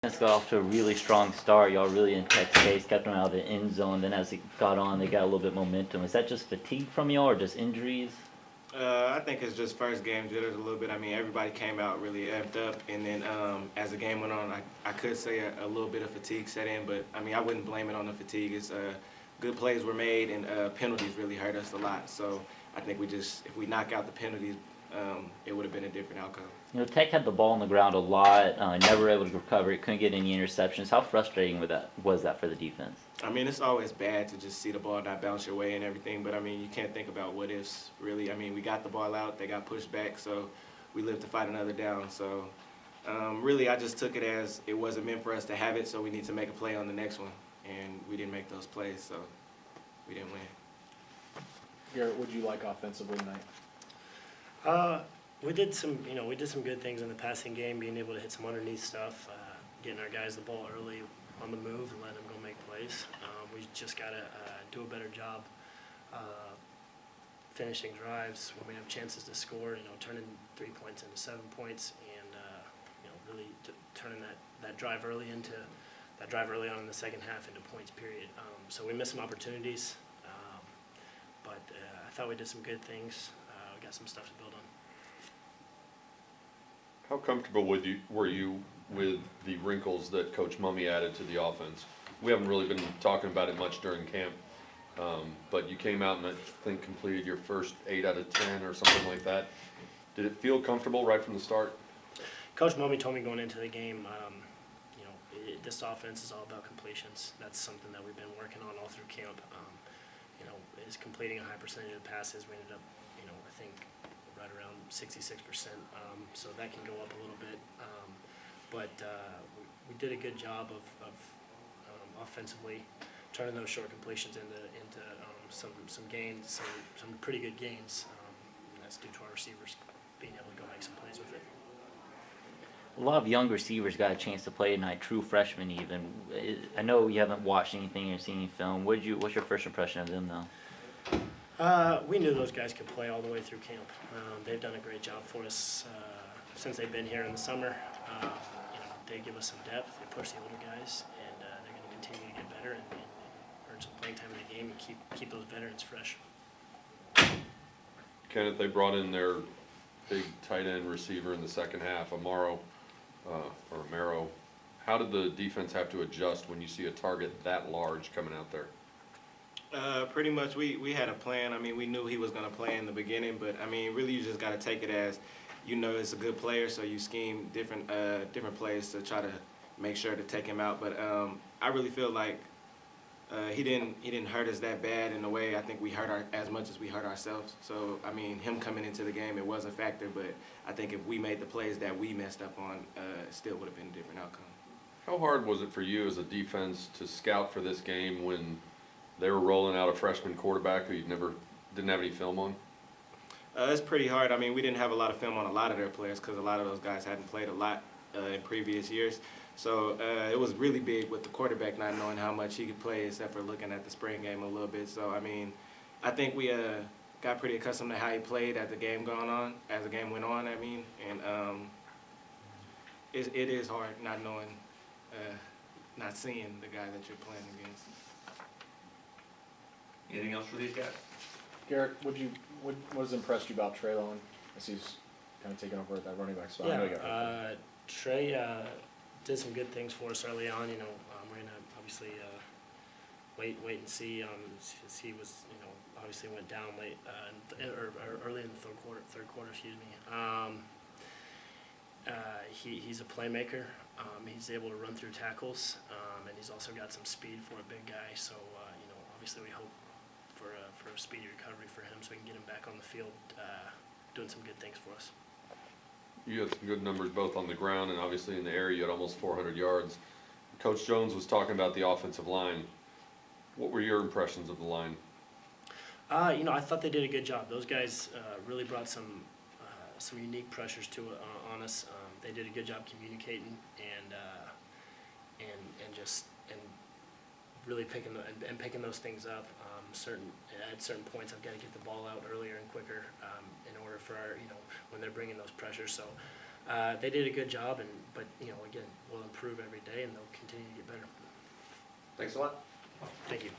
Got off to a really strong start. Y'all really intense pace, kept them out of the end zone. Then as it got on, they got a little bit momentum. Is that just fatigue from y'all or just injuries? I think it's just first game jitters a little bit. I mean, everybody came out really amped up, and then as the game went on, I could say a little bit of fatigue set in, but I mean, I wouldn't blame it on the fatigue. It's good plays were made, and penalties really hurt us a lot. So I think if we knock out the penalties, it would have been a different outcome. You know, Tech had the ball on the ground a lot, never able to recover it, couldn't get any interceptions. How frustrating was that for the defense? I mean, it's always bad to just see the ball not bounce your way and everything, but I mean, you can't think about what ifs, really. I mean, we got the ball out, they got pushed back, so we lived to fight another down. So really, I just took it as it wasn't meant for us to have it, so we need to make a play on the next one. And we didn't make those plays, so we didn't win. Garrett, what'd you like offensively tonight? We did some good things in the passing game, being able to hit some underneath stuff, getting our guys the ball early on the move and letting them go make plays. We just got to do a better job finishing drives when we have chances to score, turning 3 points into 7 points, and really turning that drive early on in the second half into points period. So we missed some opportunities, but I thought we did some good things. We got some stuff to build on. How comfortable were you with the wrinkles that Coach Mumme added to the offense? We haven't really been talking about it much during camp, but you came out and I think completed your first 8 out of 10 or something like that. Did it feel comfortable right from the start? Coach Mumme told me going into the game, this offense is all about completions. That's something that we've been working on all through camp. Is completing a high percentage of passes. We ended up, I think, right around 66%. So that can go up a little bit. But we did a good job of offensively turning those short completions into some gains, some pretty good gains. And that's due to our receivers being able to go make some plays with it. A lot of young receivers got a chance to play tonight, true freshmen even. I know you haven't watched anything or seen any film. What's your first impression of them, though? We knew those guys could play all the way through camp. They've done a great job for us since they've been here in the summer. They give us some depth, they push the older guys, and they're going to continue to get better and earn some playing time in the game and keep those veterans fresh. Kenneth, they brought in their big tight end receiver in the second half, Amaro. How did the defense have to adjust when you see a target that large coming out there? Pretty much we had a plan. I mean, we knew he was going to play in the beginning, but I mean, really you just got to take it as, it's a good player, so you scheme different plays to try to make sure to take him out. But I really feel like he didn't hurt us that bad in a way. I think we hurt as much as we hurt ourselves. So I mean, him coming into the game, it was a factor, but I think if we made the plays that we messed up on, it still would have been a different outcome. How hard was it for you as a defense to scout for this game when they were rolling out a freshman quarterback who didn't have any film on? It's pretty hard. I mean, we didn't have a lot of film on a lot of their players because a lot of those guys hadn't played a lot in previous years. So it was really big with the quarterback not knowing how much he could play except for looking at the spring game a little bit. So, I mean, I think we got pretty accustomed to how he played as the game went on, and it is hard not knowing, not seeing the guy that you're playing against. Anything else for these guys? Garrett, what has impressed you about Treylon as he's kind of taken over at that running back spot? Yeah, Trey did some good things for us early on. We're going to obviously wait and see. He was, obviously went down late or early in the third quarter. He's a playmaker. He's able to run through tackles, and he's also got some speed for a big guy. So obviously we hope for a speedy recovery for him so we can get him back on the field doing some good things for us. You had some good numbers both on the ground and obviously in the air. You had almost 400 yards. Coach Jones was talking about the offensive line. What were your impressions of the line? I thought they did a good job. Those guys really brought some unique pressures on us. They did a good job communicating and really picking those things up. At certain points, I've got to get the ball out earlier and quicker in order for when they're bringing those pressures. So they did a good job, but you know, again, we'll improve every day, and they'll continue to get better. Thanks a lot. Thank you.